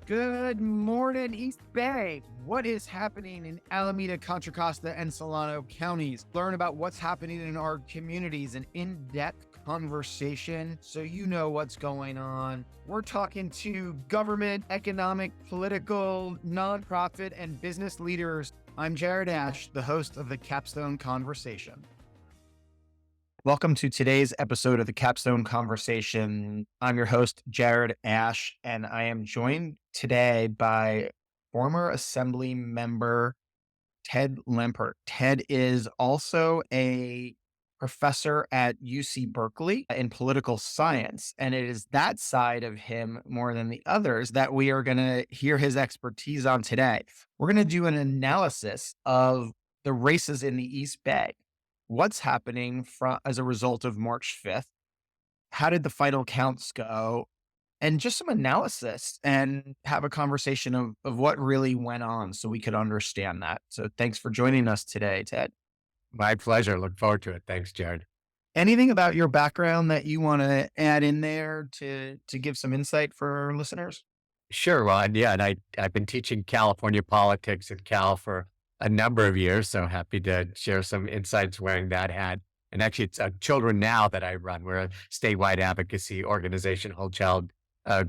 Good morning, East Bay. What is happening in Alameda, Contra Costa, and Solano counties? Learn about what's happening in our communities, an in-depth conversation so you know what's going on. We're talking to government, economic, political, nonprofit, and business leaders. I'm Jared Asch, the host of the Capstone Conversation. Welcome to today's episode of the Capstone Conversation. I'm your host, Jared Asch, and I am joined today by former Assembly member Ted Lempert. Ted is also a professor at UC Berkeley in political science, and it is that side of him more than the others that we are going to hear his expertise on today. We're going to do an analysis of the races in the East Bay. What's happening as a result of March 5th? How did the final counts go? And just some analysis and have a conversation of what really went on so we could understand that. So thanks for joining us today, Ted. My pleasure. Look forward to it. Thanks, Jared. Anything about your background that you want to add in there to give some insight for our listeners? Sure. Well, and I've been teaching California politics at Cal for a number of years, so happy to share some insights wearing that hat. And actually, it's Children Now that I run. We're a statewide advocacy organization, whole child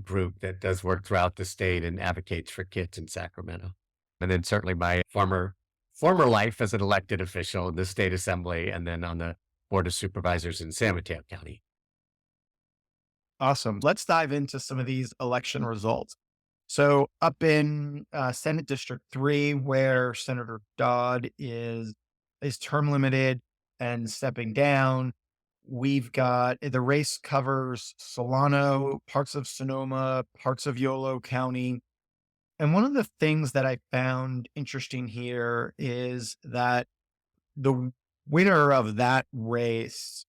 group that does work throughout the state and advocates for kids in Sacramento. And then certainly my former life as an elected official in the state assembly, and then on the board of supervisors in San Mateo County. Awesome. Let's dive into some of these election results. So up in Senate District 3, where Senator Dodd is term limited and stepping down, we've got the race covers Solano, parts of Sonoma, parts of Yolo County. And one of the things that I found interesting here is that the winner of that race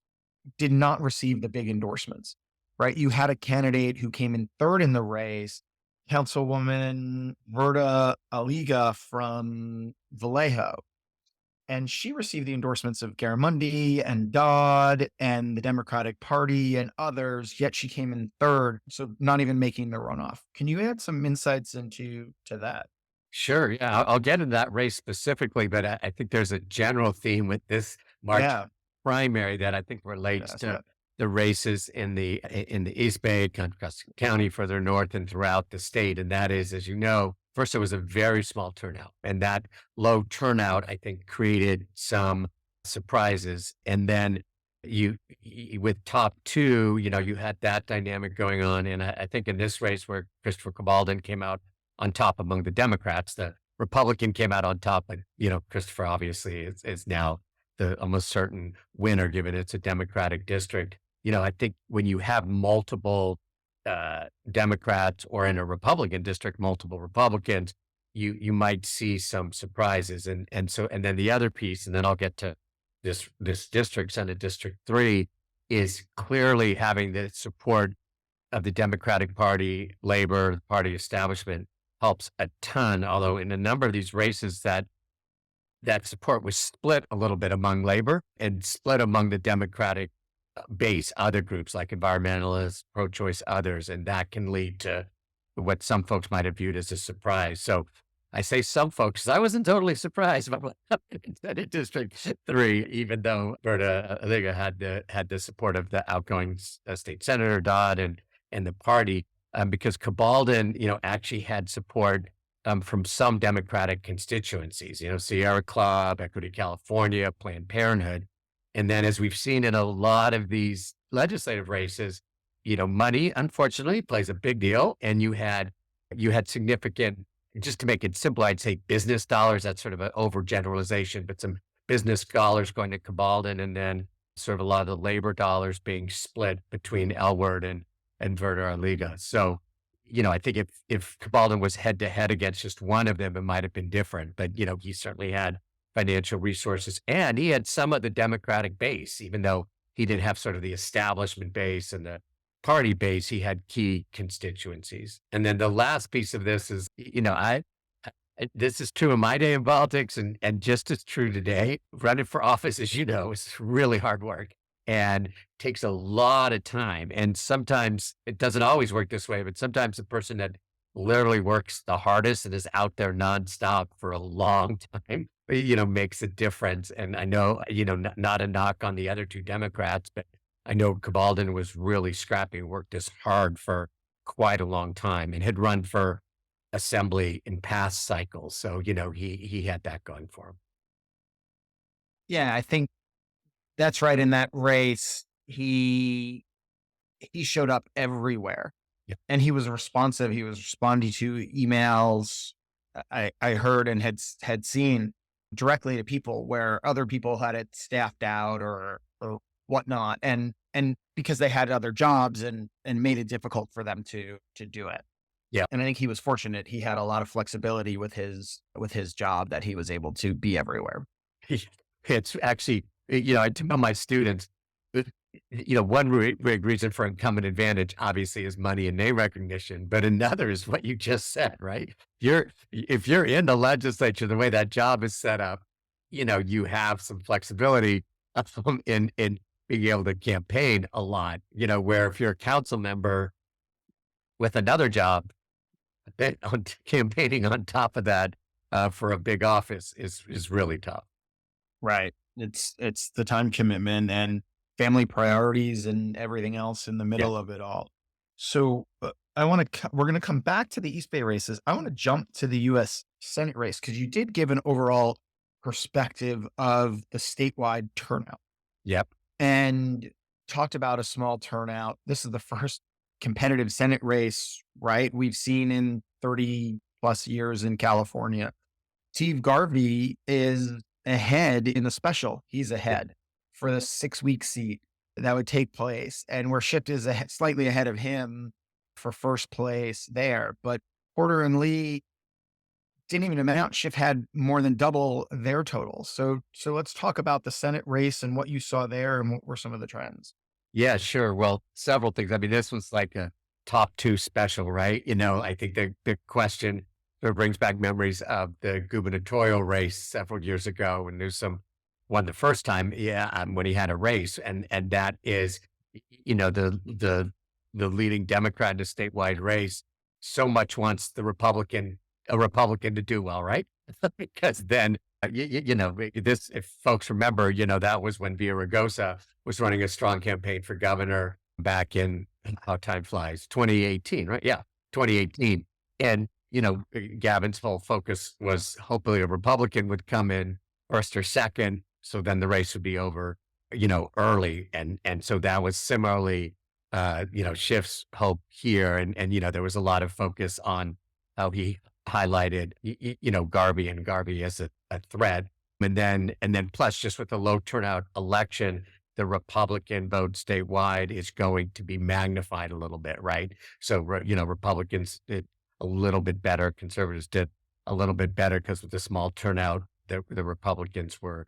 did not receive the big endorsements, right? You had a candidate who came in third in the race, Councilwoman Verda Aliga from Vallejo. And she received the endorsements of Garamendi and Dodd and the Democratic Party and others, yet she came in third, so not even making the runoff. Can you add some insights to that? Sure. Yeah, I'll get into that race specifically, but I think there's a general theme with this March primary that I think relates to the races in the East Bay, Contra Costa County, further north and throughout the state. And that is, as you know, first, it was a very small turnout, and that low turnout, I think, created some surprises. And then with top two, you had that dynamic going on. And I think in this race where Christopher Cabaldon came out on top among the Democrats, the Republican came out on top, but, Christopher obviously is now the almost certain winner, given it's a Democratic district. I think when you have multiple Democrats, or in a Republican district, multiple Republicans, you might see some surprises. And then the other piece, and then I'll get to this district, Senate District 3, is clearly having the support of the Democratic Party, labor, party establishment helps a ton. Although in a number of these races that support was split a little bit among labor and split among the Democratic base, other groups like environmentalists, pro-choice, others, and that can lead to what some folks might have viewed as a surprise. So I say some folks, I wasn't totally surprised about what happened in Senate District 3, even though Verda Aliga had the support of the outgoing state senator Dodd and the party, because Cabaldon, actually had support from some Democratic constituencies, Sierra Club, Equity California, Planned Parenthood. And then, as we've seen in a lot of these legislative races, money, unfortunately, plays a big deal. And you had significant, just to make it simple, I'd say business dollars. That's sort of an overgeneralization, but some business dollars going to Cabaldon, and then sort of a lot of the labor dollars being split between Elward and Verda Aliga. So, I think if Cabaldon was head to head against just one of them, it might have been different. But, he certainly had financial resources, and he had some of the Democratic base, even though he didn't have sort of the establishment base and the party base, he had key constituencies. And then the last piece of this is, this is true in my day in politics, and just as true today. Running for office, as you know, is really hard work and takes a lot of time. And sometimes it doesn't always work this way, but sometimes the person that literally works the hardest and is out there nonstop for a long time, makes a difference. And I know, not a knock on the other two Democrats, but I know Cabaldon was really scrappy, worked as hard for quite a long time and had run for assembly in past cycles. So, he had that going for him. Yeah, I think that's right. In that race, he showed up everywhere, Yeah. and he was responsive. He was responding to emails. I heard and had seen directly to people where other people had it staffed out or whatnot, and because they had other jobs and made it difficult for them to do it. Yeah. And I think he was fortunate. He had a lot of flexibility with his job that he was able to be everywhere. It's actually, I tell my students, uh, one big reason for incumbent advantage, obviously, is money and name recognition. But another is what you just said, right? If you're in the legislature, the way that job is set up, you have some flexibility in being able to campaign a lot, where if you're a council member with another job, then campaigning on top of that for a big office is really tough. Right. It's the time commitment and family priorities and everything else in the Yeah. middle of it all. So I want to we're going to come back to the East Bay races. I want to jump to the U.S. Senate race because you did give an overall perspective of the statewide turnout Yep. and talked about a small turnout. This is the first competitive Senate race, right? We've seen in 30 plus years in California. Steve Garvey is ahead in the special. He's ahead for the 6-week seat that would take place. And where Schiff is slightly ahead of him for first place there. But Porter and Lee didn't even amount. Schiff had more than double their totals. So let's talk about the Senate race and what you saw there and what were some of the trends. Yeah, sure. Well, several things. I mean, this was like a top two special, right? I think the question sort of brings back memories of the gubernatorial race several years ago when Newsom won the first time, yeah, when he had a race, and that is, the leading Democrat in a statewide race so much wants a Republican to do well, right? Because then this, if folks remember, that was when Villaraigosa was running a strong campaign for governor back in how time flies, 2018, right? Yeah, 2018. And, Gavin's whole focus was hopefully a Republican would come in first or second. So then the race would be over, early. And so that was similarly, Schiff's hope here. And, there was a lot of focus on how he highlighted, Garvey as a threat. And then plus just with the low turnout election, the Republican vote statewide is going to be magnified a little bit, right? So, Republicans did a little bit better. Conservatives did a little bit better because with the small turnout, the Republicans were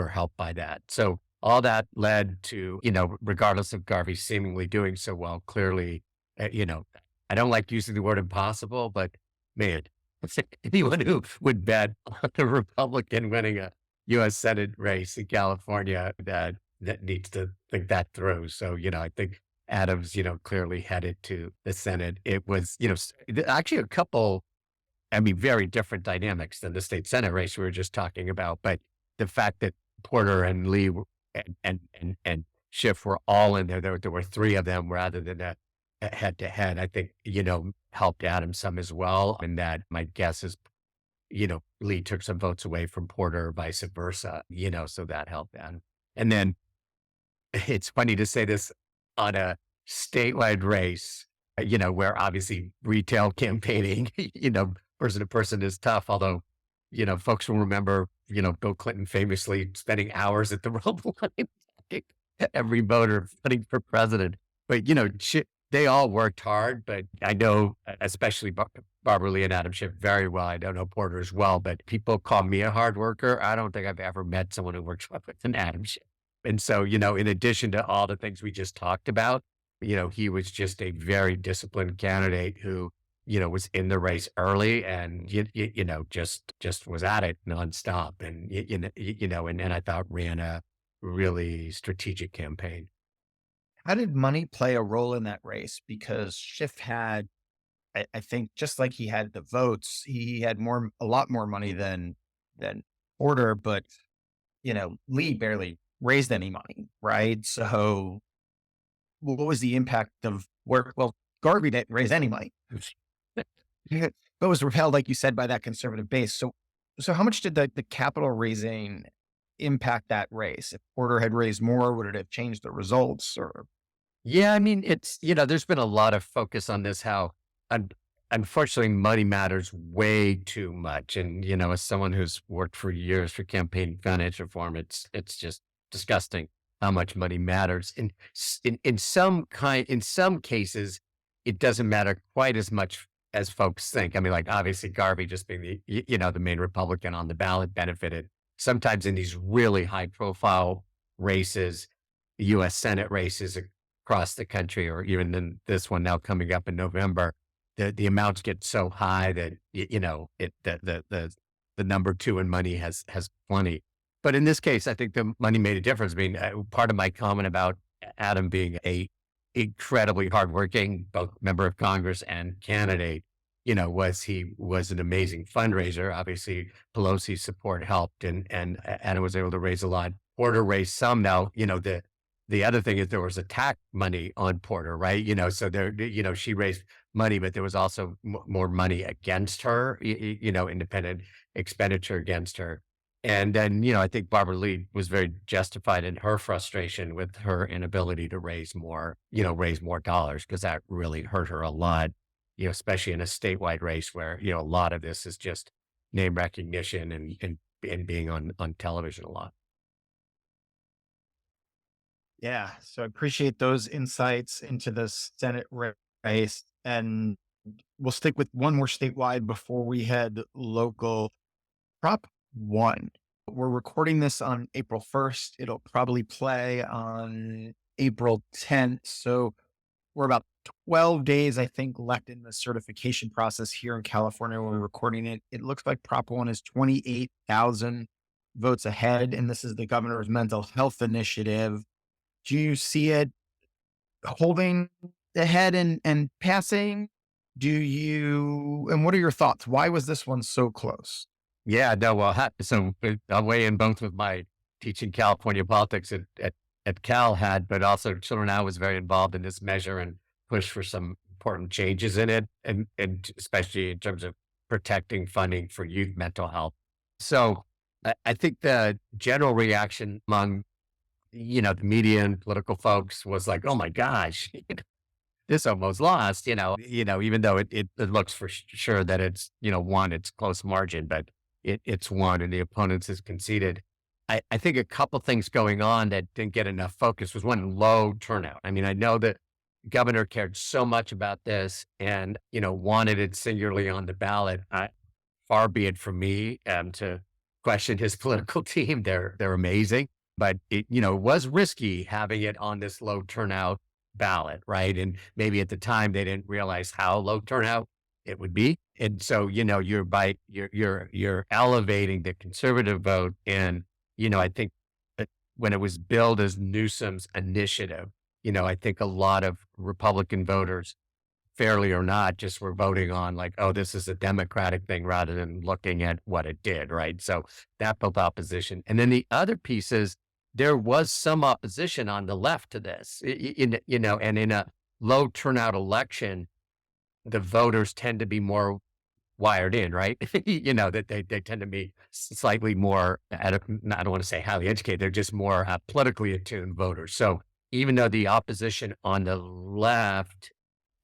helped by that. So all that led to, regardless of Garvey seemingly doing so well, clearly, I don't like using the word impossible, but man, anyone who would bet on a Republican winning a U.S. Senate race in California that needs to think that through. So, I think Adams, clearly headed to the Senate. It was, actually a couple, I mean, very different dynamics than the state Senate race we were just talking about. But the fact that Porter and Lee and Schiff were all in there were three of them rather than a head to head, I think, helped Adams some as well. And that my guess is, Lee took some votes away from Porter, vice versa, so that helped Adams. And then it's funny to say this on a statewide race, where obviously retail campaigning, person to person is tough. Although, folks will remember, Bill Clinton famously spending hours at the Roboline, every voter voting for president. But, they all worked hard, but I know, especially Barbara Lee and Adam Schiff very well. I don't know Porter as well, but people call me a hard worker. I don't think I've ever met someone who works with an Adam Schiff. And so, in addition to all the things we just talked about, he was just a very disciplined candidate who, was in the race early and, just was at it nonstop. And, and I thought ran a really strategic campaign. How did money play a role in that race? Because Schiff had I think just like he had the votes, he had a lot more money than Porter, but Lee barely raised any money, right? So what was the impact of where? Well, Garvey didn't raise any money, but was repelled, like you said, by that conservative base. So how much did the capital raising impact that race? If Porter had raised more, would it have changed the results? Or Yeah, I mean, there's been a lot of focus on this, how un unfortunately money matters way too much. And, as someone who's worked for years for campaign finance reform, it's just disgusting how much money matters. In some cases, it doesn't matter quite as much as folks think. I mean, like obviously Garvey just being the main Republican on the ballot benefited. Sometimes in these really high profile races, US Senate races across the country, or even in this one now coming up in November, the amounts get so high that the number two in money has plenty. But in this case, I think the money made a difference. I mean, part of my comment about Adam being a incredibly hardworking both member of Congress and candidate, was he was an amazing fundraiser. Obviously, Pelosi's support helped, and Adam was able to raise a lot. Porter raised some. Now, the other thing is there was attack money on Porter, right? So there, she raised money, but there was also more money against her, independent expenditure against her. And then, I think Barbara Lee was very justified in her frustration with her inability to raise more dollars, because that really hurt her a lot, especially in a statewide race where, a lot of this is just name recognition and being on television a lot. yeah, so I appreciate those insights into the Senate race, and we'll stick with one more statewide before we head local. Prop 1. We're recording this on April 1st. It'll probably play on April 10th. So we're about 12 days, I think, left in the certification process here in California when we're recording it. It looks like Prop 1 is 28,000 votes ahead, and this is the governor's mental health initiative. Do you see it holding ahead and passing? And what are your thoughts? Why was this one so close? Yeah, no, well, so I'll weigh in both with my teaching California politics at Cal had, but also Children Now was very involved in this measure and pushed for some important changes in it, and especially in terms of protecting funding for youth mental health. So I think the general reaction among, the media and political folks was like, oh my gosh, this almost lost, even though it looks for sure that it's, won, it's close margin, but it's won and the opponents has conceded. I think a couple things going on that didn't get enough focus was one, low turnout. I mean, I know that governor cared so much about this and, wanted it singularly on the ballot. Far be it from me to question his political team. They're amazing, but it, was risky having it on this low turnout ballot, right? And maybe at the time they didn't realize how low turnout it would be. And so, you're elevating the conservative vote. And, I think that when it was billed as Newsom's initiative, I think a lot of Republican voters, fairly or not, just were voting on like, oh, this is a Democratic thing rather than looking at what it did, right? So that built opposition. And then the other piece is there was some opposition on the left to this, and in a low turnout election, the voters tend to be more wired in, right? That they tend to be slightly more, I don't want to say highly educated, they're just more politically attuned voters. So even though the opposition on the left,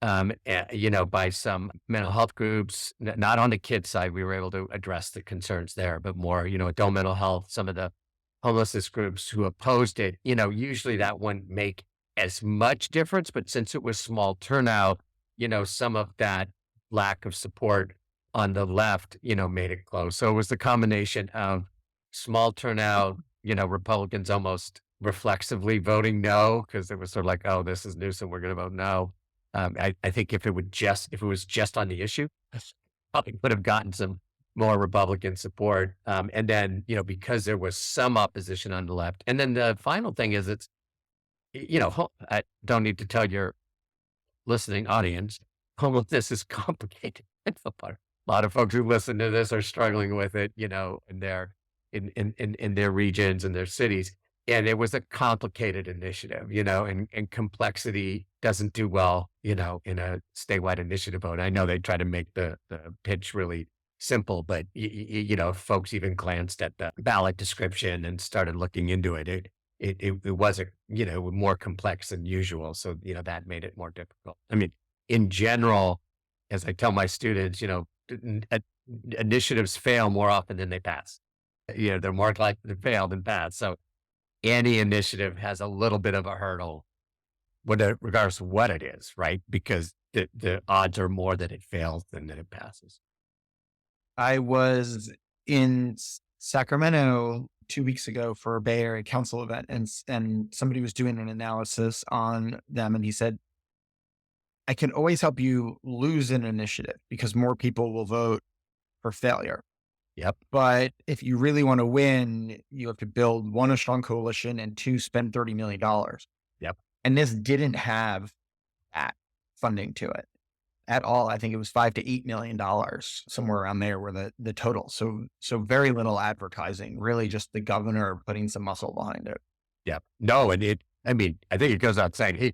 by some mental health groups, not on the kids side, we were able to address the concerns there, but more, adult mental health, some of the homelessness groups who opposed it, usually that wouldn't make as much difference, but since it was small turnout, some of that lack of support on the left, made it close. So it was the combination of small turnout, Republicans almost reflexively voting no, because it was sort of like, oh, this is Newsom, we're going to vote no. I think if it was just on the issue, probably would have gotten some more Republican support. And then, because there was some opposition on the left. And then the final thing is I don't need to tell your listening audience, homelessness is complicated. It's a lot of folks who listen to this are struggling with it, in their regions and their cities. And it was a complicated initiative, and complexity doesn't do well, in a statewide initiative vote. I know they try to make the pitch really simple, but if folks even glanced at the ballot description and started looking into it, it was more complex than usual. So, that made it more difficult. I mean, in general, as I tell my students, initiatives fail more often than they pass. They're more likely to fail than pass. So any initiative has a little bit of a hurdle, regardless of what it is, right? Because the odds are more that it fails than that it passes. I was in Sacramento 2 weeks ago for a Bay Area Council event, and somebody was doing an analysis on them, and he said, I can always help you lose an initiative because more people will vote for failure. Yep. But if you really want to win, you have to build, one, a strong coalition, and two, spend $30 million. Yep. And this didn't have that funding to it at all. I think it was $5 to $8 million, somewhere around there were the total. So very little advertising, really just the governor putting some muscle behind it. Yeah. No, and I think it goes out saying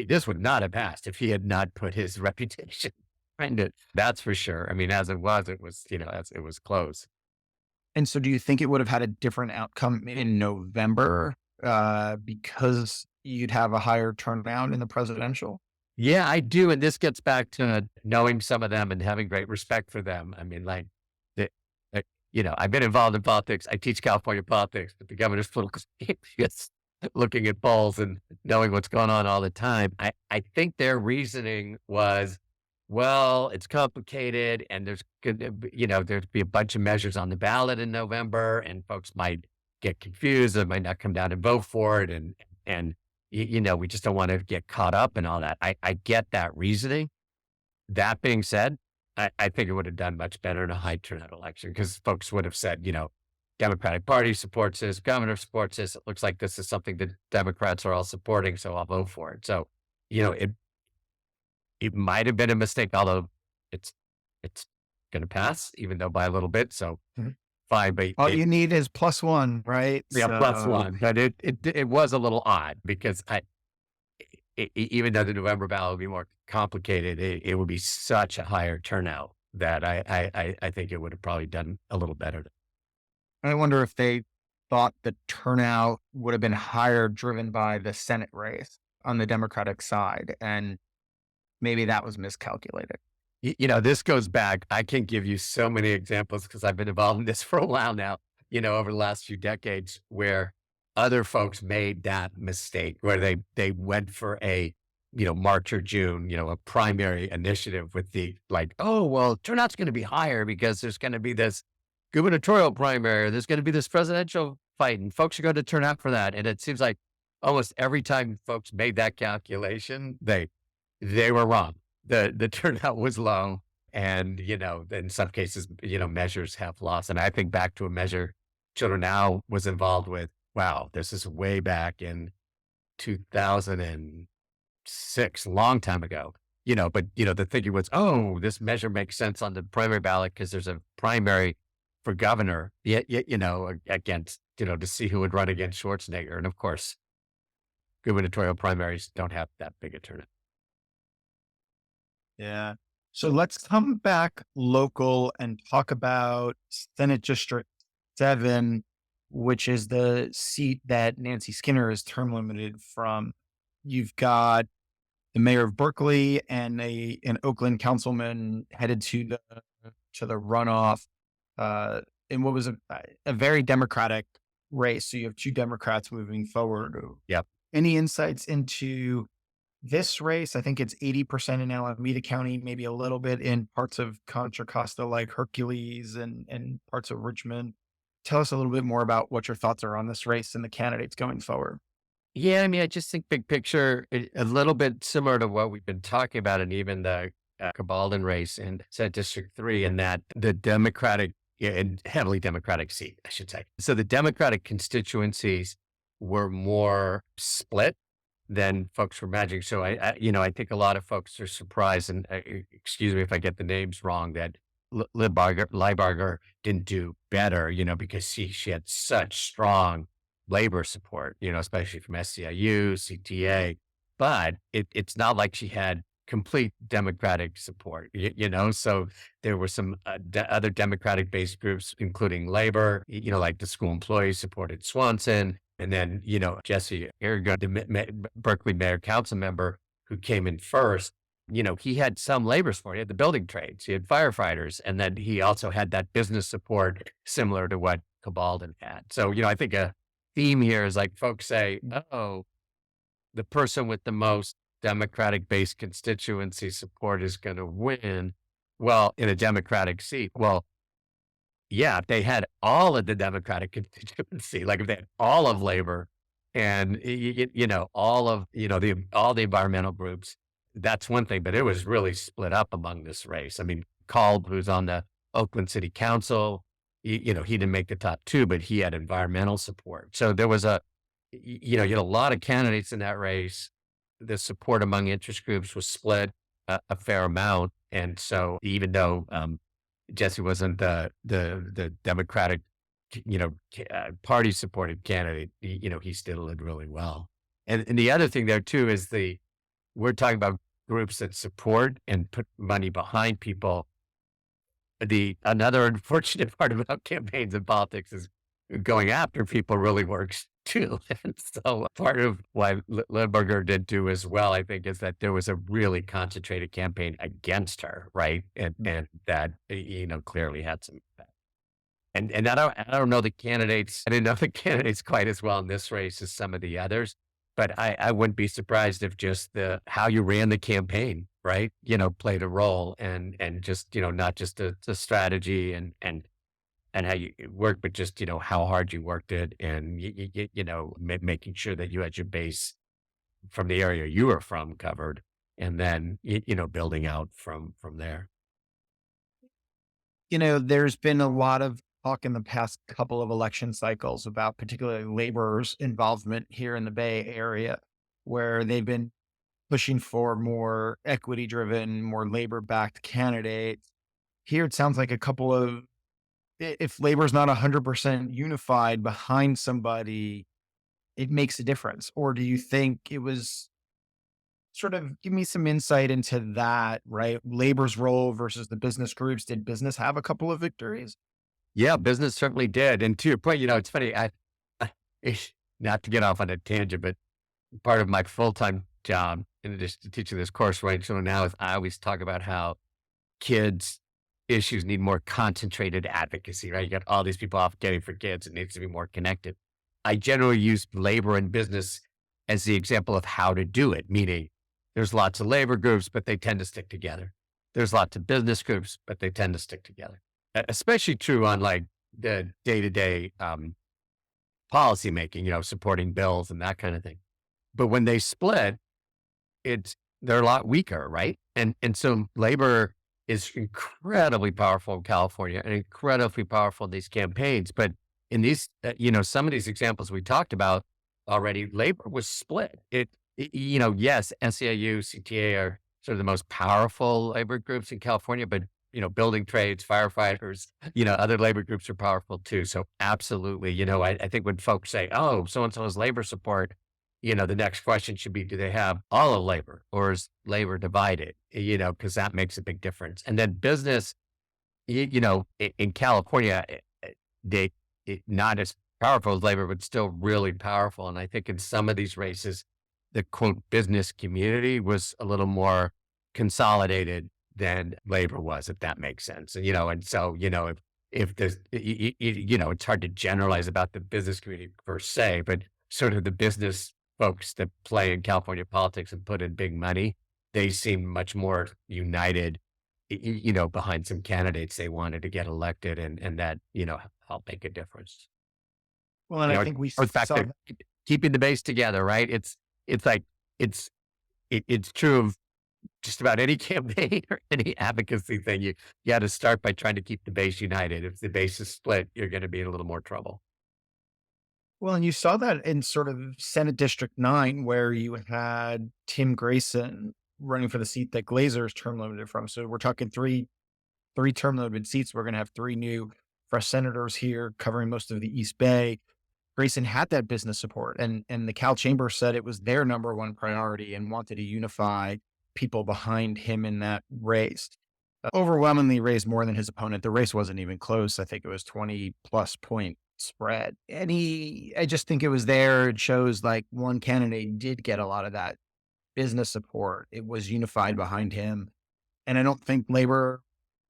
this would not have passed if he had not put his reputation behind it. That's for sure. I mean, as it was as it was close. And so do you think it would have had a different outcome in November because you'd have a higher turnout in the presidential? Yeah, I do. And this gets back to knowing some of them and having great respect for them. I mean, I've been involved in politics. I teach California politics, but the governor's political just looking at polls and knowing what's going on all the time. I think their reasoning was, well, it's complicated and there's be a bunch of measures on the ballot in November and folks might get confused and might not come down and vote for it. And we just don't want to get caught up in all that. I get that reasoning. That being said, I think it would have done much better in a high turnout election because folks would have said, Democratic Party supports this, governor supports this. It looks like this is something that Democrats are all supporting, so I'll vote for it. So, it might have been a mistake, although it's going to pass, even though by a little bit. So fine, but all you need is +1, right? Yeah, +1. But it was a little odd because even though the November ballot would be more complicated, it would be such a higher turnout that I think it would have probably done a little better. I wonder if they thought the turnout would have been higher driven by the Senate race on the Democratic side, and maybe that was miscalculated. This goes back. I can give you so many examples because I've been involved in this for a while now, over the last few decades where other folks made that mistake where they went for a, March or June, a primary initiative with the oh, well, turnout's going to be higher because there's going to be this gubernatorial primary, or there's going to be this presidential fight and folks are going to turn out for that. And it seems like almost every time folks made that calculation, they were wrong. The turnout was low and, in some cases, measures have lost. And I think back to a measure Children Now was involved with. Wow, this is way back in 2006, long time ago, but, the thinking was, oh, this measure makes sense on the primary ballot because there's a primary for governor, against, to see who would run against Schwarzenegger. And of course, gubernatorial primaries don't have that big a turnout. Yeah. So let's come back local and talk about Senate District 7, which is the seat that Nancy Skinner is term limited from. You've got the mayor of Berkeley and an Oakland councilman headed to the runoff, in what was a very Democratic race. So you have two Democrats moving forward. Yep. Any insights into this race? I think it's 80% in Alameda County, maybe a little bit in parts of Contra Costa, like Hercules and parts of Richmond. Tell us a little bit more about what your thoughts are on this race and the candidates going forward. Yeah, I mean, I just think big picture, a little bit similar to what we've been talking about, and even the Cabalden race in Senate District 3, and that the Democratic and heavily Democratic seat, I should say. So the Democratic constituencies were more split than folks were imagining. So I think a lot of folks are surprised, and excuse me if I get the names wrong, that Liebarger didn't do better, because she had such strong labor support, especially from SEIU, CTA, but it's not like she had complete Democratic support, so there were some other Democratic based groups, including labor, like the school employees supported Swanson. And then, Jesse Aragon, the Berkeley mayor council member who came in first, he had some labor support. He had the building trades, he had firefighters, and then he also had that business support similar to what Cabalden had. So, I think a theme here is like folks say, oh, the person with the most Democratic based constituency support is going to win. Well, in a Democratic seat. Well, yeah, if they had all of the Democratic constituency, like if they had all of labor and all of all the environmental groups, that's one thing. But it was really split up among this race. I mean, Kalb, who's on the Oakland City Council, he didn't make the top two, but he had environmental support. So there was you had a lot of candidates in that race. The support among interest groups was split a fair amount, and so even though Jesse wasn't the Democratic, party supported candidate, he still did really well. And the other thing there too is we're talking about groups that support and put money behind people. Another unfortunate part about campaigns and politics is going after people really works too. And so part of why Limburger did do as well, I think, is that there was a really concentrated campaign against her, right? And that, clearly had some impact. And I don't know the candidates. I didn't know the candidates quite as well in this race as some of the others, but I wouldn't be surprised if just how you ran the campaign, right? Played a role and just, not just the strategy and how you work, but just, how hard you worked it and, making sure that you had your base from the area you were from covered and then, building out from there. There's been a lot of talk in the past couple of election cycles about particularly labor's involvement here in the Bay Area, where they've been pushing for more equity driven, more labor backed candidates. Here, it sounds like a couple of, if labor is not 100% unified behind somebody, it makes a difference. Or do you think it was sort of give me some insight into that, right? Labor's role versus the business groups. Did business have a couple of victories? Yeah, business certainly did. And to your point, it's funny. I not to get off on a tangent, but part of my full-time job, in addition to teaching this course, right? So now is I always talk about how kids issues need more concentrated advocacy, right? You got all these people advocating for kids. It needs to be more connected. I generally use labor and business as the example of how to do it, meaning there's lots of labor groups, but they tend to stick together. There's lots of business groups, but they tend to stick together. Especially true on like the day-to-day policy making, supporting bills and that kind of thing. But when they split, they're a lot weaker, right? And so labor is incredibly powerful in California and incredibly powerful in these campaigns. But in these, some of these examples we talked about already, labor was split. Yes, SEIU, CTA are sort of the most powerful labor groups in California, but building trades, firefighters, other labor groups are powerful too. So absolutely, I think when folks say, oh, so-and-so has labor support, the next question should be, do they have all of labor or is labor divided? Because that makes a big difference. And then business, in California, not as powerful as labor, but still really powerful. And I think in some of these races, the quote business community was a little more consolidated than labor was, if that makes sense. And so, if there's, it's hard to generalize about the business community per se, but sort of the business folks that play in California politics and put in big money, they seem much more united, behind some candidates they wanted to get elected and that, help make a difference. Well, and I think we or the fact saw that keeping the base together, right? It's like, it's true of just about any campaign or any advocacy thing. You got to start by trying to keep the base united. If the base is split, you're going to be in a little more trouble. Well, and you saw that in sort of Senate District 9, where you had Tim Grayson running for the seat that Glazer's term limited from. So we're talking three term limited seats. We're going to have three new fresh senators here covering most of the East Bay. Grayson had that business support, and the Cal Chamber said it was their number one priority and wanted to unify people behind him in that race. Overwhelmingly raised more than his opponent. The race wasn't even close. I think it was 20 plus point spread. And I just think it was there. It shows like one candidate did get a lot of that business support. It was unified behind him. And I don't think labor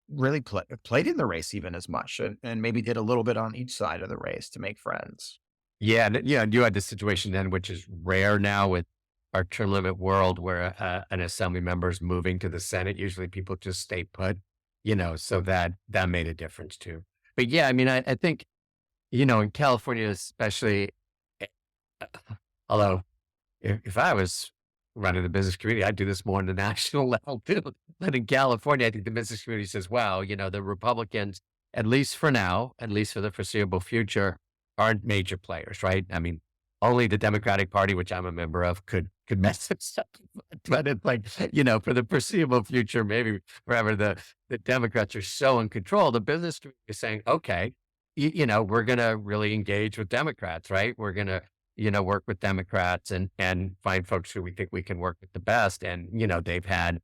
really played in the race even as much, and maybe did a little bit on each side of the race to make friends. Yeah, and you had this situation then, which is rare now with our term limit world, where an assembly member is moving to the Senate. Usually, people just stay put, so that made a difference too. But yeah, I mean, I think in California, especially, eh, although if I was running the business community, I'd do this more on the national level too. But in California, I think the business community says, wow, the Republicans, at least for now, at least for the foreseeable future, aren't major players, right? I mean, only the Democratic Party, which I'm a member of, could mess this up. But it's like, for the foreseeable future, maybe forever, the Democrats are so in control. The business community is saying, okay, we're going to really engage with Democrats, right? We're going to work with Democrats and find folks who we think we can work with the best. And, they've had,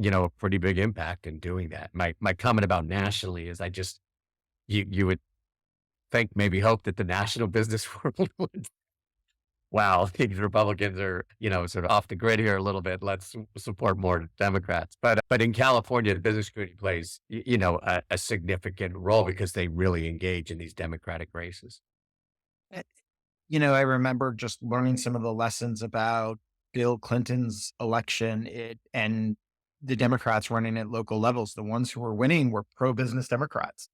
a pretty big impact in doing that. My comment about nationally is you would think, maybe hope that the national business world would, wow, these Republicans are, sort of off the grid here a little bit. Let's support more Democrats. But in California, the business community plays, a significant role because they really engage in these Democratic races. I remember just learning some of the lessons about Bill Clinton's election and the Democrats running at local levels. The ones who were winning were pro-business Democrats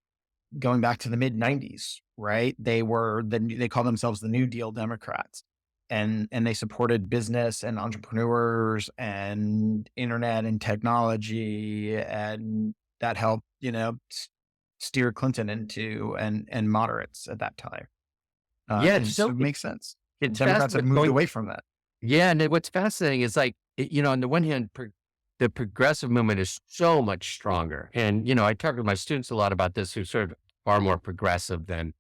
going back to the mid 90s, right? They call themselves the New Deal Democrats. And they supported business and entrepreneurs and internet and technology. And that helped, steer Clinton into and moderates at that time. Yeah, So it makes sense. it's Democrats have fascinating. moved away from that. Yeah, and what's fascinating is like, on the one hand, the progressive movement is so much stronger. And, I talk with my students a lot about this, who sort of far more progressive than,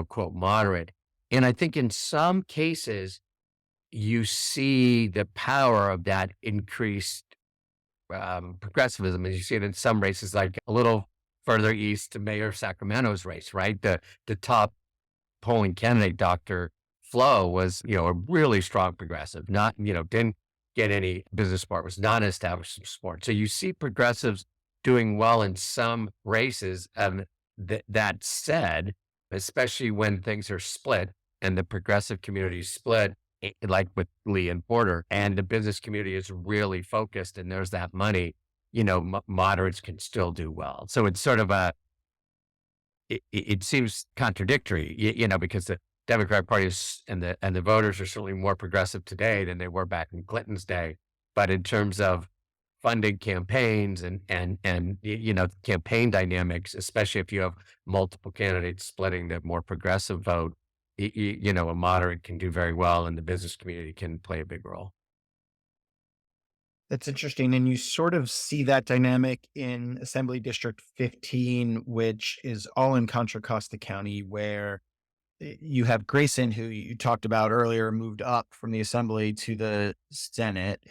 quote, moderate. And I think in some cases, you see the power of that increased progressivism, as you see it in some races, like a little further east to Mayor of Sacramento's race, right? The top polling candidate, Dr. Flo, was, a really strong progressive, not, didn't get any business support, was not established support. So you see progressives doing well in some races. That said, especially when things are split and the progressive community is split, like with Lee and Porter, and the business community is really focused and there's that money, moderates can still do well. So it's sort of it seems contradictory, because the Democratic Party is, and the voters are certainly more progressive today than they were back in Clinton's day. But in terms of funding campaigns and campaign dynamics, especially if you have multiple candidates splitting the more progressive vote, a moderate can do very well, and the business community can play a big role. That's interesting. And you sort of see that dynamic in Assembly District 15, which is all in Contra Costa County, where you have Grayson, who you talked about earlier, moved up from the Assembly to the Senate,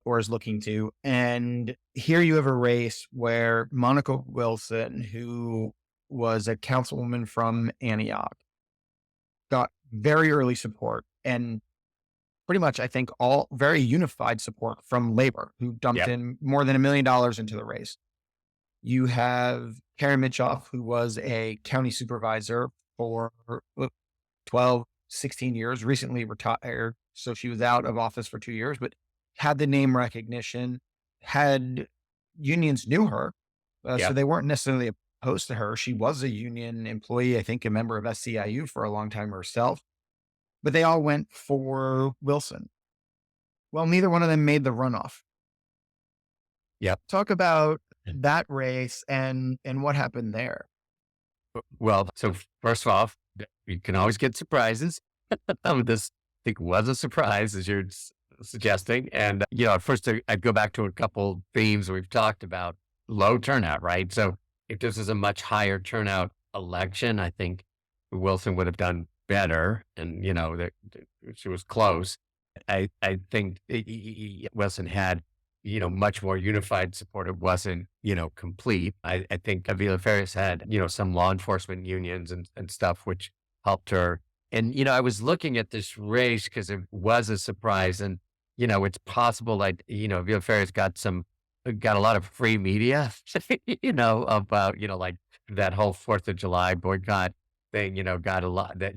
or is looking to. And here you have a race where Monica Wilson, who was a councilwoman from Antioch, got very early support and pretty much, I think, all very unified support from labor, who dumped Yep. in more than $1 million into the race. You have Karen Mitchoff, who was a county supervisor for 12, 16 years, recently retired. So she was out of office for 2 years, but had the name recognition, had unions knew her. So Yep. they weren't necessarily opposed to her. She was a union employee, I think a member of SCIU for a long time herself, but they all went for Wilson. Well, neither one of them made the runoff. Yep. Talk about that race and what happened there. Well, so first of all, you can always get surprises. This, I think, was a surprise, as you're suggesting. And, at first I'd go back to a couple themes we've talked about. Low turnout, right? So if this is a much higher turnout election, I think Wilson would have done better. And, that she was close. I think Wilson had, much more unified support. It wasn't, complete. I think Avila Ferris had, some law enforcement unions and stuff, which helped her. And, I was looking at this race because it was a surprise. And, it's possible like, Avila Ferris got a lot of free media, about, like that whole 4th of July boycott thing, got a lot that,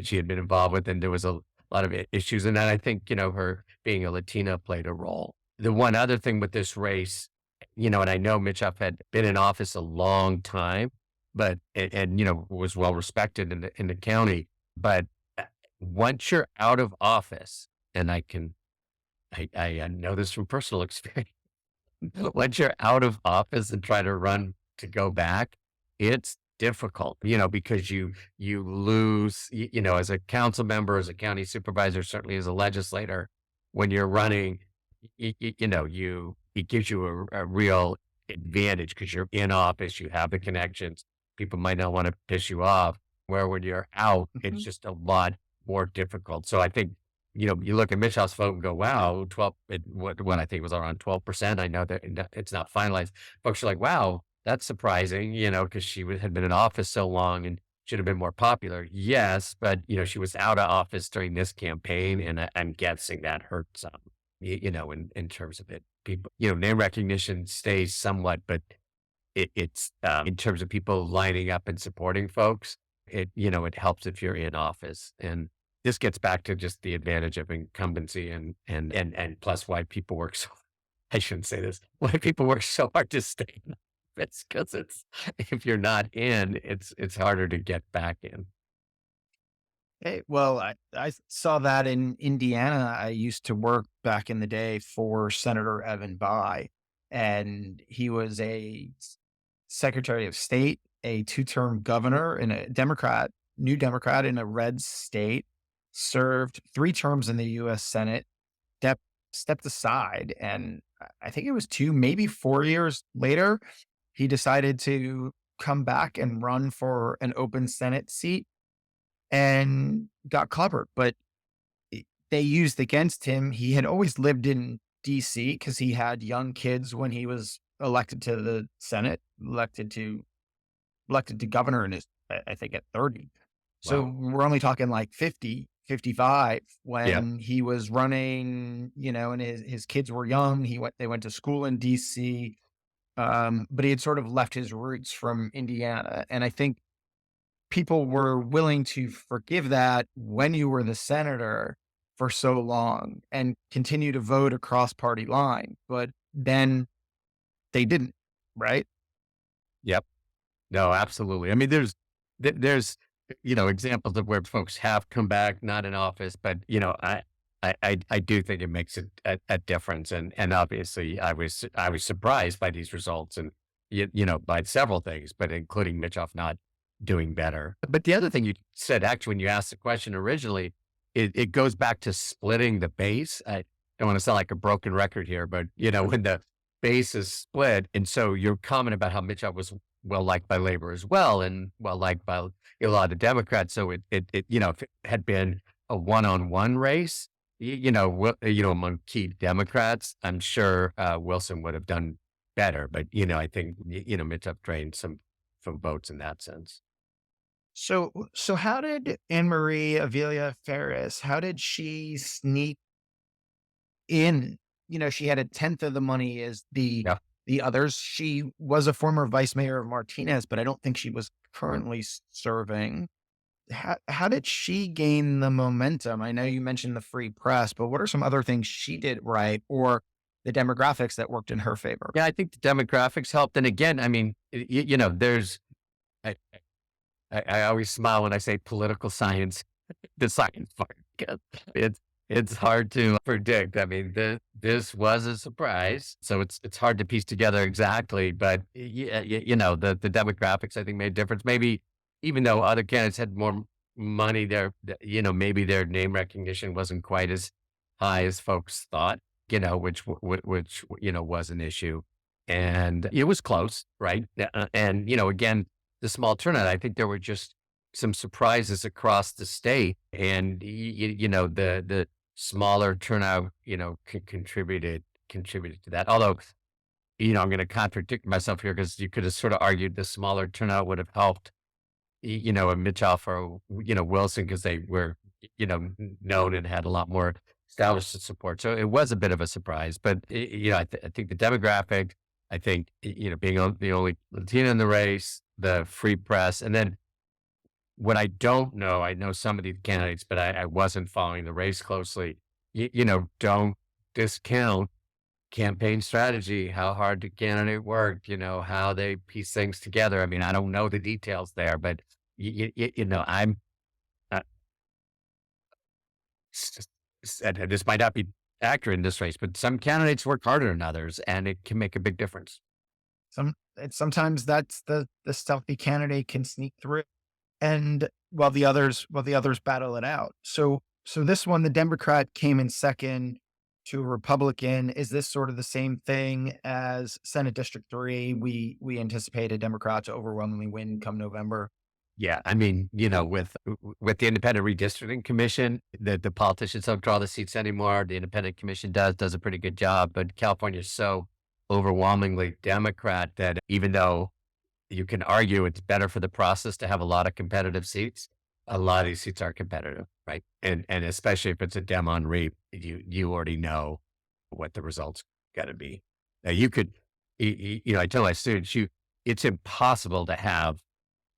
she had been involved with. And there was a lot of issues. And then I think, her being a Latina played a role. The one other thing with this race, and I know Mitchoff had been in office a long time, but, and, was well respected in the county. But once you're out of office, and I know this from personal experience, once you're out of office and try to run to go back, it's difficult, because you lose, as a council member, as a county supervisor, certainly as a legislator, when you're running, it gives you a real advantage because you're in office, you have the connections. People might not want to piss you off. Where when you're out, it's just a lot more difficult. So I think, you look at Mitchoff's vote and go, wow, 12, what I think was around 12%. I know that it's not finalized. Folks are like, wow, that's surprising, because she had been in office so long and should have been more popular. Yes, but, she was out of office during this campaign, and I'm guessing that hurt some, in terms of it. People, name recognition stays somewhat, but it's in terms of people lining up and supporting folks, it helps if you're in office. And this gets back to just the advantage of incumbency and plus why people work so, I shouldn't say this, why people work so hard to stay in office, because if you're not in, it's harder to get back in. Hey, well, I saw that in Indiana. I used to work back in the day for Senator Evan Bayh, and he was a Secretary of State, a two-term governor, and a new Democrat in a red state, served 3 terms in the U.S. Senate, stepped aside, and I think it was 2, maybe 4 years later, he decided to come back and run for an open Senate seat and got clobbered. But they used against him. He had always lived in DC because he had young kids when he was elected to the Senate, elected to governor in his, I think at 30. So Wow. we're only talking like 50, 55 Yeah. when he was running, and his kids were young. They went to school in DC. But he had sort of left his roots from Indiana. And I think people were willing to forgive that when you were the senator for so long and continue to vote across party line. But then they didn't, right? Yep. No, absolutely. I mean, there's examples of where folks have come back, not in office, but I do think it makes a difference, and obviously I was surprised by these results, and by several things, but including Mitchoff not doing better. But the other thing you said, actually, when you asked the question originally, it goes back to splitting the base. I don't want to sound like a broken record here, but when the base is split, and so your comment about how Mitchoff was well liked by labor as well, and well liked by a lot of Democrats. So if it had been a one-on-one race, among key Democrats, I'm sure Wilson would have done better. But I think Mitchoff drained some votes in that sense. So how did Anne Marie Avilia Ferris, how did she sneak in? She had a tenth of the money as Yeah. the others. She was a former vice mayor of Martinez, but I don't think she was currently serving. How did she gain the momentum? I know you mentioned the free press, but what are some other things she did right or the demographics that worked in her favor? Yeah, I think the demographics helped. And again, I mean, there's I, I always smile when I say political science, the science part, 'cause it's hard to predict. I mean, this was a surprise, so it's hard to piece together exactly. But yeah, the demographics I think made a difference. Maybe even though other candidates had more money there, maybe their name recognition wasn't quite as high as folks thought, which was an issue. And it was close, right? And, again, the small turnout, I think there were just some surprises across the state. And, the smaller turnout, contributed to that. Although, I'm going to contradict myself here because you could have sort of argued the smaller turnout would have helped, a Mitchoff or, Wilson because they were, known and had a lot more established support. So it was a bit of a surprise. But, I think the demographic, I think, being the only Latino in the race, the free press, and then what I don't know, I know some of these candidates, but I wasn't following the race closely. Don't discount campaign strategy, how hard the candidate worked, how they piece things together. I mean, I don't know the details there, but I'm uh, and this might not be accurate in this race, but some candidates work harder than others, and it can make a big difference. Sometimes that's the stealthy candidate can sneak through, and while the others battle it out. So this one, the Democrat came in second to a Republican. Is this sort of the same thing as Senate District 3? We anticipate a Democrat to overwhelmingly win come November. Yeah, I mean, with the Independent Redistricting Commission, the politicians don't draw the seats anymore. The Independent Commission does a pretty good job, but California is so overwhelmingly Democrat that even though you can argue it's better for the process to have a lot of competitive seats, a lot of these seats are competitive, right? And especially if it's a Dem on Reap, you already know what the results got to be. Now you could, I tell my students, it's impossible to have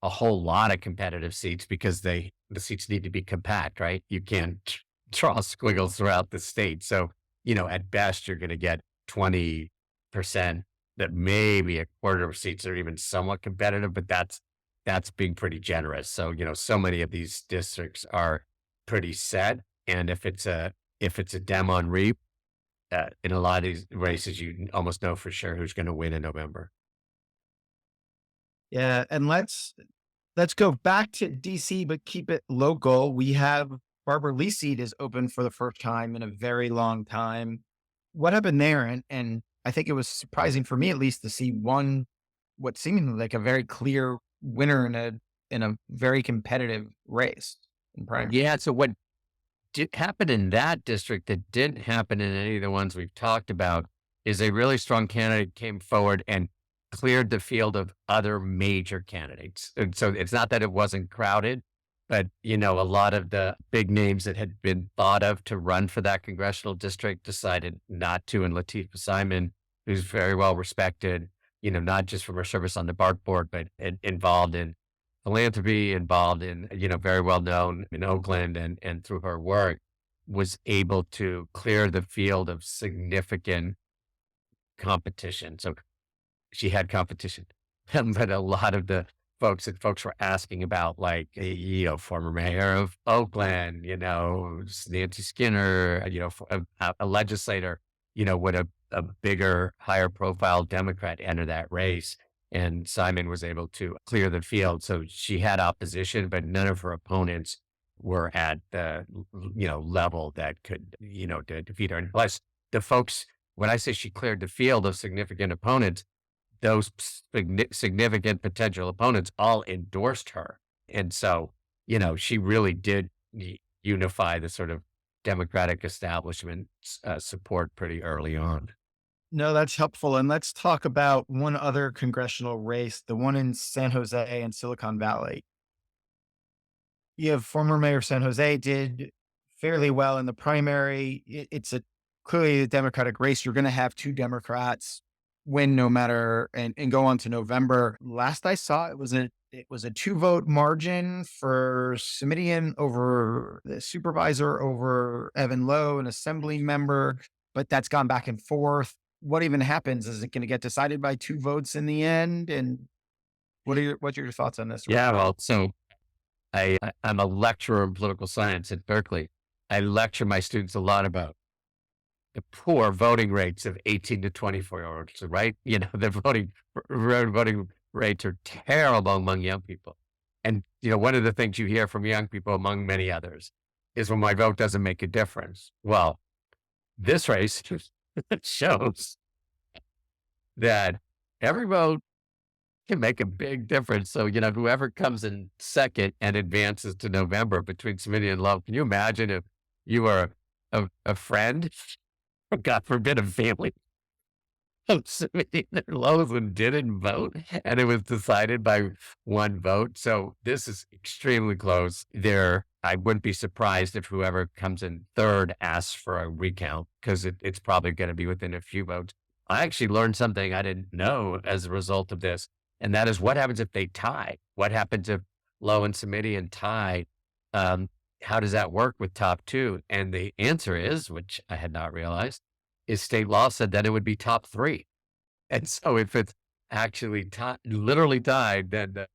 a whole lot of competitive seats because the seats need to be compact, right? You can't draw squiggles throughout the state. So, at best you're going to get 20% that maybe a quarter of seats are even somewhat competitive, but that's being pretty generous. So, so many of these districts are pretty set. And if it's a Dem on Reap, in a lot of these races, you almost know for sure who's going to win in November. Yeah, and let's go back to DC, but keep it local. We have Barbara Lee's seat is open for the first time in a very long time. What happened there? And I think it was surprising for me, at least, to see what seemingly like a very clear winner in a very competitive race in primary. Yeah. So what did happen in that district that didn't happen in any of the ones we've talked about is a really strong candidate came forward and cleared the field of other major candidates. And so it's not that it wasn't crowded, but a lot of the big names that had been thought of to run for that congressional district decided not to. And Latifah Simon, who's very well respected, not just from her service on the BART board, but involved in philanthropy, involved in, very well known in Oakland and through her work, was able to clear the field of significant competition. So she had competition, but a lot of the folks were asking about, like, former mayor of Oakland, Nancy Skinner, a legislator, would a bigger, higher profile Democrat enter that race? And Simon was able to clear the field. So she had opposition, but none of her opponents were at the, level that could, to defeat her. And plus the folks, when I say she cleared the field of significant opponents, those significant potential opponents all endorsed her. And so, she really did unify the sort of Democratic establishment support pretty early on. No, that's helpful. And let's talk about one other congressional race, the one in San Jose and Silicon Valley. You have former mayor of San Jose did fairly well in the primary. It's clearly a Democratic race. You're going to have two Democrats win no matter and go on to November. Last I saw, it was a 2-vote margin for Simidian over the supervisor over Evan Lowe, an assembly member, but that's gone back and forth. What even happens? Is it going to get decided by 2 votes in the end? And what's your thoughts on this? Yeah, well, so I'm a lecturer in political science at Berkeley. I lecture my students a lot about the poor voting rates of 18 to 24-year-olds, right? The voting rates are terrible among young people. And, one of the things you hear from young people, among many others, is, well, my vote doesn't make a difference. Well, this race shows that every vote can make a big difference. So, whoever comes in second and advances to November between Smitty and Lowe, can you imagine if you were a friend, or God forbid, a family of Smitty and Lowe's and didn't vote, and it was decided by one vote? So this is extremely close. I wouldn't be surprised if whoever comes in third asks for a recount, because it's probably going to be within a few votes. I actually learned something I didn't know as a result of this, and that is, what happens if they tie? What happens if Lowe and Smitty and tie? Um, how does that work with top two? And the answer is, which I had not realized, is state law said that it would be top three. And so if it's actually literally tied, then the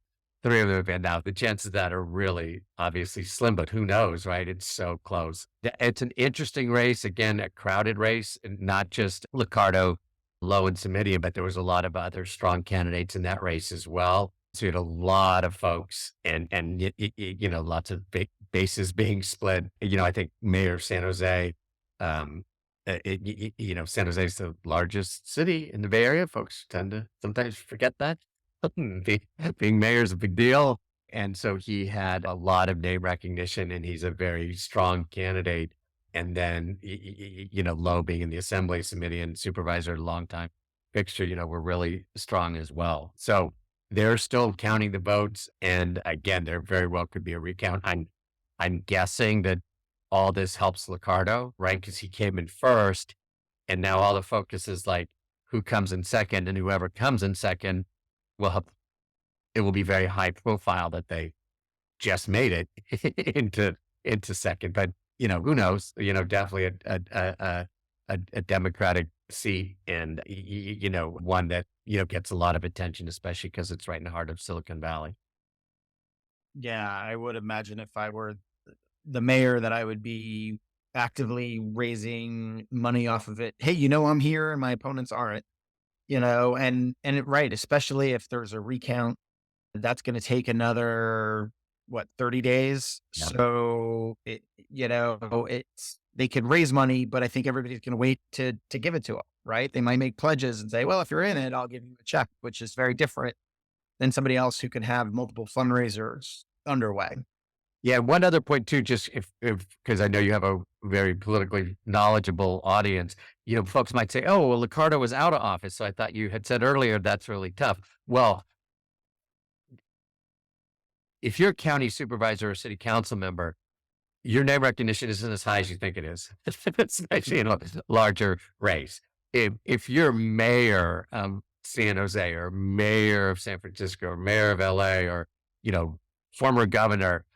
three of them have been out. The chances of that are really obviously slim, but who knows, right? It's so close. It's an interesting race. Again, a crowded race, and not just Liccardo, Lowe, and Simidian, but there was a lot of other strong candidates in that race as well. So you had a lot of folks, and lots of bases being split. I think Mayor of San Jose, San Jose is the largest city in the Bay Area. Folks tend to sometimes forget that. Being mayor is a big deal. And so he had a lot of name recognition, and he's a very strong candidate. And then, Lowe being in the assembly, Simidian supervisor, longtime fixture, were really strong as well. So they're still counting the votes. And again, there very well could be a recount. I'm guessing that all this helps Liccardo, right? Because he came in first, and now all the focus is like, who comes in second, and whoever comes in second will have, it will be very high profile that they just made it into second. But who knows? Definitely a Democratic seat, and one that gets a lot of attention, especially because it's right in the heart of Silicon Valley. Yeah, I would imagine if I were the mayor that I would be actively raising money off of it. Hey, I'm here and my opponents aren't, right, especially if there's a recount, that's going to take another, 30 days. Yeah. So they could raise money, but I think everybody's going to wait to give it to them, right? They might make pledges and say, well, if you're in it, I'll give you a check, which is very different than somebody else who can have multiple fundraisers underway. Yeah, one other point too, just if because I know you have a very politically knowledgeable audience, folks might say, "Oh, well, Liccardo was out of office, so I thought you had said earlier that's really tough." Well, if you're a county supervisor or city council member, your name recognition isn't as high as you think it is, especially in a larger race. If you're mayor of San Jose, or mayor of San Francisco, or mayor of LA, or former governor,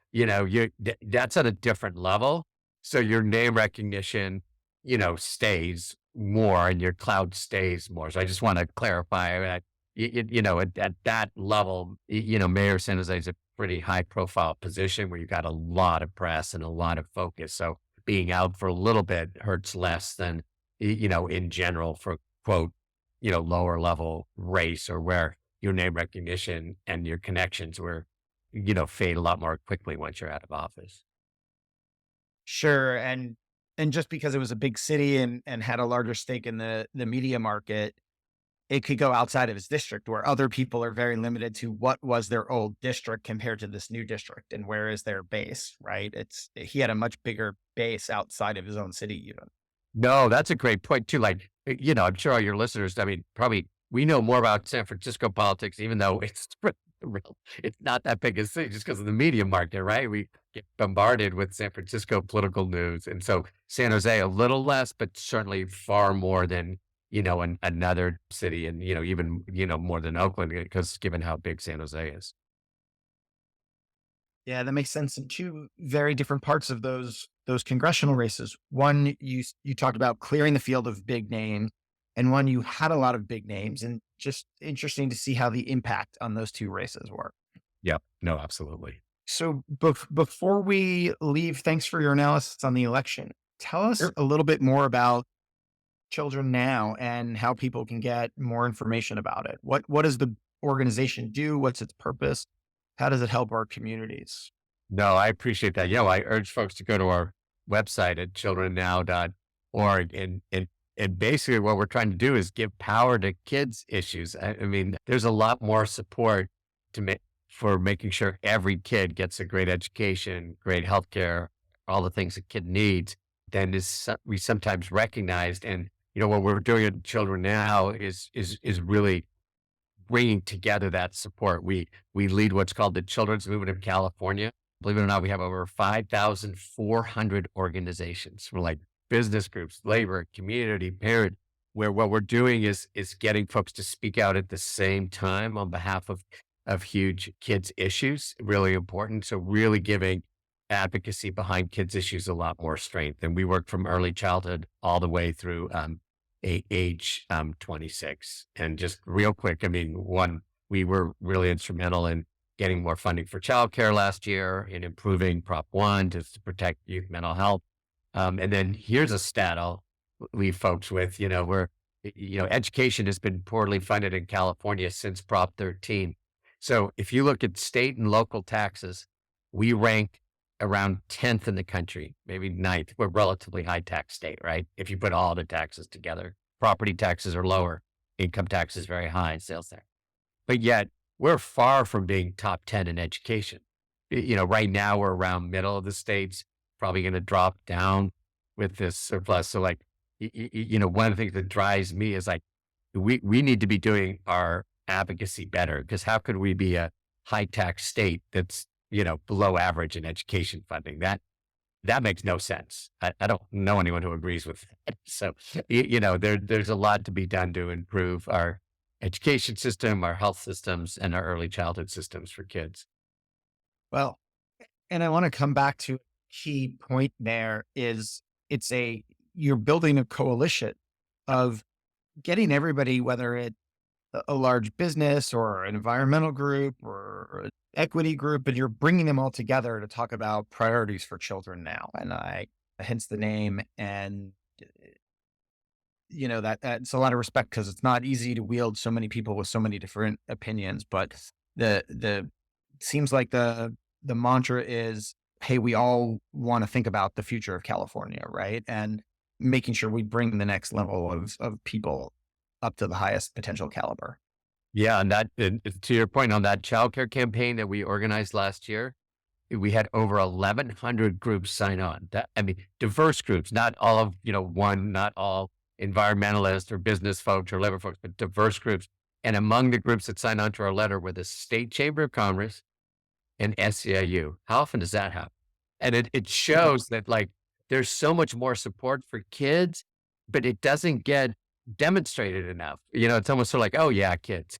that's at a different level. So your name recognition, stays more, and your cloud stays more. So I just want to clarify that, at that level, Mayor of San Jose is a pretty high profile position where you got a lot of press and a lot of focus. So being out for a little bit hurts less than, in general, for quote, lower level race, or where your name recognition and your connections were, fade a lot more quickly once you're out of office. Sure. And just because it was a big city and had a larger stake in the media market, it could go outside of his district, where other people are very limited to what was their old district compared to this new district, and where is their base, right? He had a much bigger base outside of his own city even. No, that's a great point too. Like, I'm sure all your listeners, I mean, probably we know more about San Francisco politics, even though it's not that big a city, just because of the media market, right? We get bombarded with San Francisco political news. And so San Jose, a little less, but certainly far more than, another city, and, even, more than Oakland, because given how big San Jose is. Yeah, that makes sense in two very different parts of those congressional races. One, you talked about clearing the field of big names, and one, you had a lot of big names, and just interesting to see how the impact on those two races were. Yep. No, absolutely. So before we leave, thanks for your analysis on the election. Tell us Sure. a little bit more about Children Now and how people can get more information about it. What does the organization do? What's its purpose? How does it help our communities? No, I appreciate that. I urge folks to go to our website at childrennow.org. And basically what we're trying to do is give power to kids' issues. I mean, there's a lot more support to make for making sure every kid gets a great education, great healthcare, all the things a kid needs than we sometimes recognized. And, what we're doing at Children Now is really bringing together that support. We lead what's called the Children's Movement of California. Believe it or not, we have over 5,400 organizations from like business groups, labor, community, parent, where what we're doing is getting folks to speak out at the same time on behalf of huge kids issues. Really important. So really giving advocacy behind kids issues a lot more strength. And we work from early childhood all the way through age 26. And just real quick, I mean, we were really instrumental in getting more funding for childcare last year, in improving Prop 1 to protect youth mental health. And then here's a stat I'll leave folks with, education has been poorly funded in California since Prop 13. So if you look at state and local taxes, we rank around 10th in the country, maybe 9th. We're a relatively high tax state, right? If you put all the taxes together, property taxes are lower, income tax is very high, sales tax. But yet we're far from being top 10 in education. Right now we're around middle of the states, probably going to drop down with this surplus. So like, one of the things that drives me is like, we need to be doing our advocacy better, because how could we be a high tax state that's, below average in education funding? That makes no sense. I don't know anyone who agrees with that. So, there's a lot to be done to improve our education system, our health systems, and our early childhood systems for kids. Well, and I want to come back to a key point there is you're building a coalition of getting everybody, whether it's a large business or an environmental group or an equity group, and you're bringing them all together to talk about priorities for children now. And hence the name. And, that's a lot of respect, because it's not easy to wield so many people with so many different opinions. But the seems like the mantra is, hey, we all want to think about the future of California, right? And making sure we bring the next level of people up to the highest potential caliber. Yeah. And to your point on that childcare campaign that we organized last year, we had over 1,100 groups sign on. Diverse groups, not all of, not all environmentalists or business folks or labor folks, but diverse groups. And among the groups that signed on to our letter were the State Chamber of Commerce and SEIU. How often does that happen? And it shows that like there's so much more support for kids, but it doesn't get demonstrated enough. It's almost sort of like, oh yeah, kids.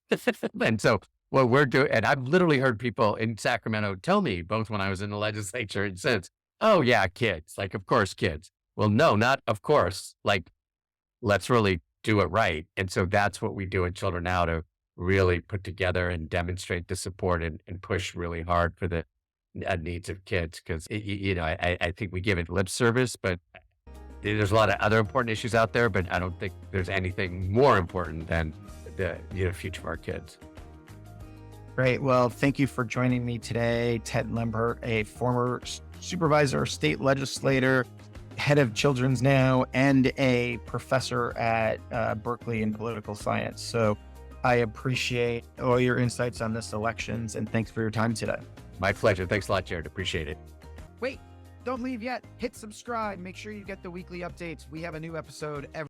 And so what we're doing, and I've literally heard people in Sacramento tell me, both when I was in the legislature and since, oh yeah, kids, like, of course, kids. Well, no, not of course, like, let's really do it right. And so that's what we do at Children Now, to really put together and demonstrate the support and push really hard for the needs of kids. Because, I think we give it lip service, but there's a lot of other important issues out there, but I don't think there's anything more important than the future of our kids. Great. Well, thank you for joining me today, Ted Lempert, a former supervisor, state legislator, head of Children's Now, and a professor at Berkeley in political science. So I appreciate all your insights on this elections, and thanks for your time today. My pleasure. Thanks a lot, Jared. Appreciate it. Wait, don't leave yet. Hit subscribe. Make sure you get the weekly updates. We have a new episode every